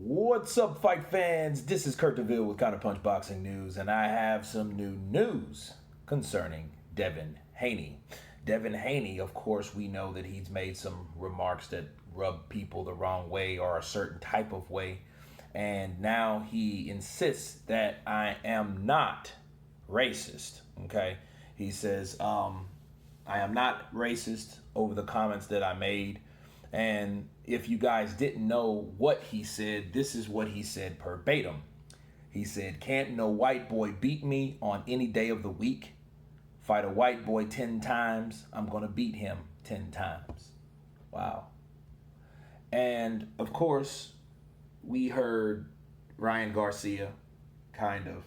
What's up, fight fans? This is Kurt DeVille with Counterpunch Boxing News, and I have some new news concerning Devin Haney. Devin Haney, of course, we know that he's made some remarks that rub people the wrong way or a certain type of way, and now he insists that I am not racist, okay? He says, I am not racist over the comments that I made. And if you guys didn't know what he said, this is what he said verbatim. He said, "Can't no white boy beat me on any day of the week. Fight a white boy 10 times, I'm going to beat him 10 times. Wow. And of course, we heard Ryan Garcia kind of,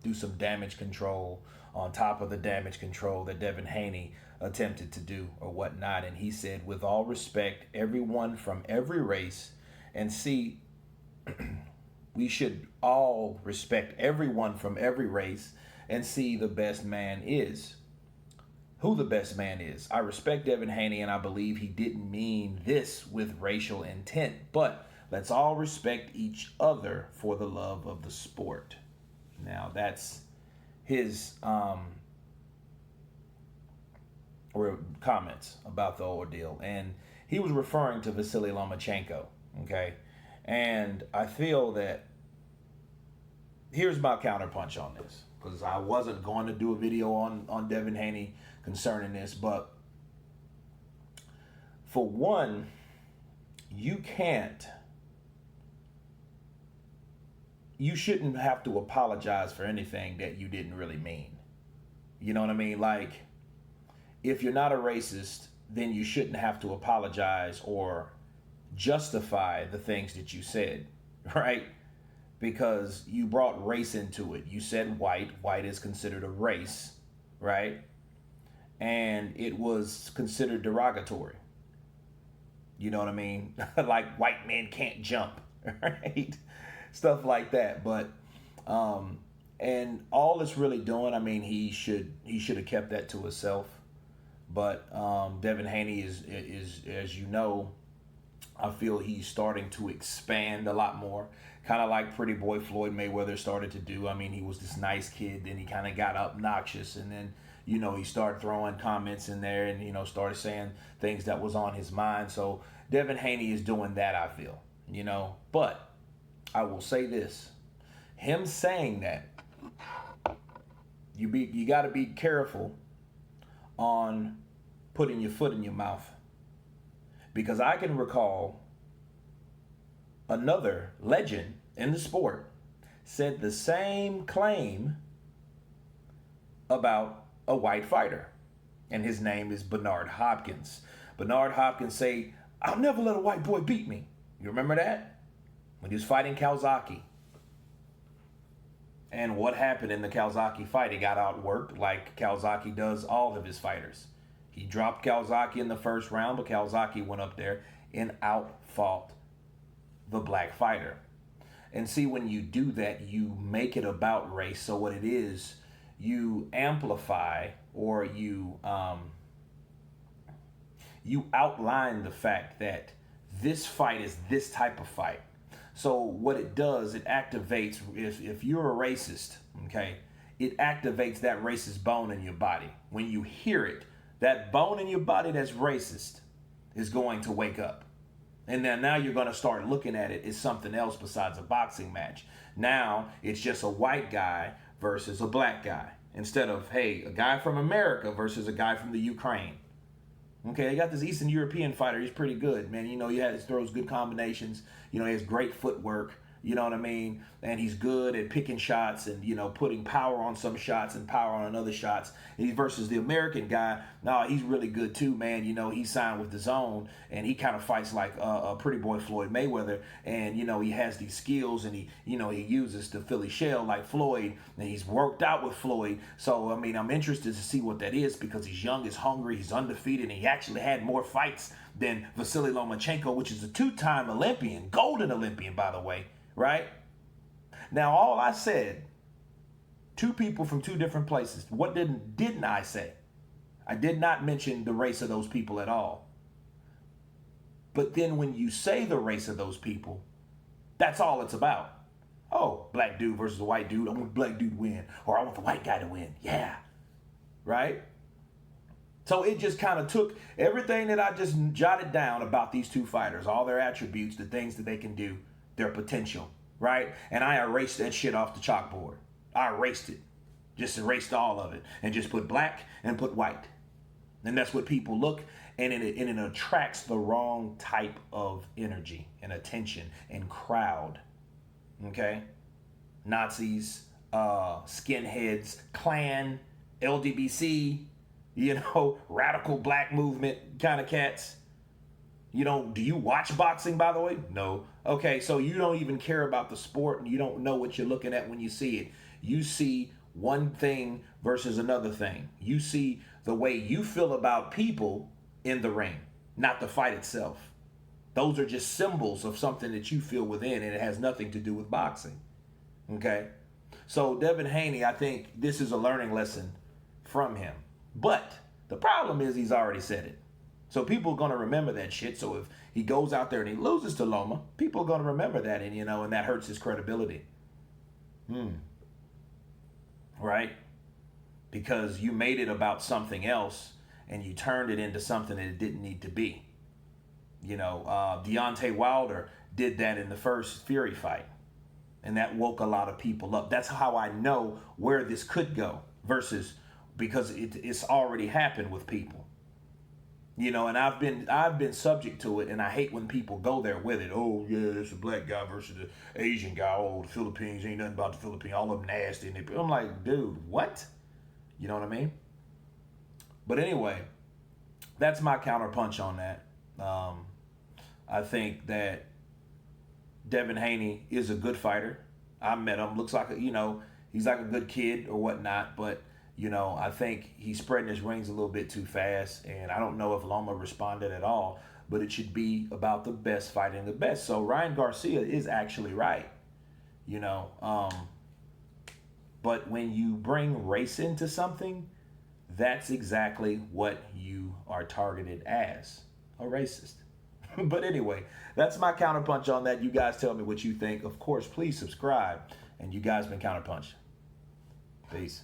do some damage control on top of the damage control that Devin Haney attempted to do or whatnot. And he said, with all respect, everyone from every race, and see, we should all respect everyone from every race and see the best man is. Who the best man is. I respect Devin Haney, and I believe he didn't mean this with racial intent, but let's all respect each other for the love of the sport." Now, that's his or comments about the ordeal, and he was referring to Vasyl Lomachenko, okay? And I feel that here's my counterpunch on this, because I wasn't going to do a video on Devin Haney concerning this, but for one, you shouldn't have to apologize for anything that you didn't really mean. You know what I mean? Like, if you're not a racist, then you shouldn't have to apologize or justify the things that you said, right? Because you brought race into it. You said white. White is considered a race, right? And it was considered derogatory. You know what I mean? Like, white men can't jump, right? Stuff like that. But and all it's really doing, I mean, he should have kept that to himself. But Devin Haney is, as you know, I feel he's starting to expand a lot more, kind of like Pretty Boy Floyd Mayweather started to do. I mean, he was this nice kid, then he kind of got obnoxious, and then, he started throwing comments in there and, started saying things that was on his mind. So Devin Haney is doing that, I feel, But I will say this, him saying that, you got to be careful on putting your foot in your mouth, because I can recall another legend in the sport said the same claim about a white fighter, and his name is Bernard Hopkins. Bernard Hopkins say, "I'll never let a white boy beat me." You remember that? When he was fighting Calzaghe. And what happened in the Calzaghe fight? He got outworked like Calzaghe does all of his fighters. He dropped Calzaghe in the first round, but Calzaghe went up there and outfought the black fighter. And see, when you do that, you make it about race. So what it is, you amplify or you outline the fact that this fight is this type of fight. So what it does, it activates, if you're a racist, okay, it activates that racist bone in your body. When you hear it, that bone in your body that's racist is going to wake up. And then now you're going to start looking at it as something else besides a boxing match. Now it's just a white guy versus a black guy. Instead of, hey, a guy from America versus a guy from the Ukraine. Okay, they got this Eastern European fighter. He's pretty good, man. He throws good combinations. He has great footwork. You know what I mean? And he's good at picking shots and, putting power on some shots and power on other shots. And he's versus the American guy. No, he's really good too, man. He signed with the Zone, and he kind of fights like a Pretty Boy Floyd Mayweather. And, he has these skills, and he uses the Philly shell like Floyd, and he's worked out with Floyd. So, I mean, I'm interested to see what that is, because he's young, he's hungry, he's undefeated, and he actually had more fights than Vasyl Lomachenko, which is a two-time Olympian, golden Olympian, by the way. Right? Now, all I said, two people from two different places. What didn't I say? I did not mention the race of those people at all. But then when you say the race of those people, that's all it's about. Oh, black dude versus a white dude. I want the black dude to win. Or I want the white guy to win. Yeah. Right? So it just kind of took everything that I just jotted down about these two fighters, all their attributes, the things that they can do, their potential, right? And I erased that shit off the chalkboard. I erased it. Just erased all of it. And just put black and put white. And that's what people look, and it attracts the wrong type of energy and attention and crowd. Okay? Nazis, skinheads, Klan, LGBTC, radical black movement kind of cats. Do you watch boxing, by the way? No. Okay, so you don't even care about the sport, and you don't know what you're looking at when you see it. You see one thing versus another thing. You see the way you feel about people in the ring, not the fight itself. Those are just symbols of something that you feel within, and it has nothing to do with boxing. Okay? So Devin Haney, I think this is a learning lesson from him. But the problem is he's already said it. So people are going to remember that shit. So if he goes out there and he loses to Loma, people are going to remember that, and and that hurts his credibility. Right? Because you made it about something else and you turned it into something that it didn't need to be. Deontay Wilder did that in the first Fury fight, and that woke a lot of people up. That's how I know where this could go because it's already happened with people. And I've been subject to it, and I hate when people go there with it. Oh yeah, it's a black guy versus the Asian guy. Oh, the Philippines ain't nothing about the Philippines. All of them nasty. And I'm like, dude, what? You know what I mean? But anyway, that's my counterpunch on that. I think that Devin Haney is a good fighter. I met him. Looks like he's like a good kid or whatnot, but. I think he's spreading his wings a little bit too fast, and I don't know if Loma responded at all, but it should be about the best fighting the best. So Ryan Garcia is actually right, but when you bring race into something, that's exactly what you are targeted as, a racist. But anyway, that's my counterpunch on that. You guys tell me what you think. Of course, please subscribe, and you guys been Counterpunch. Peace.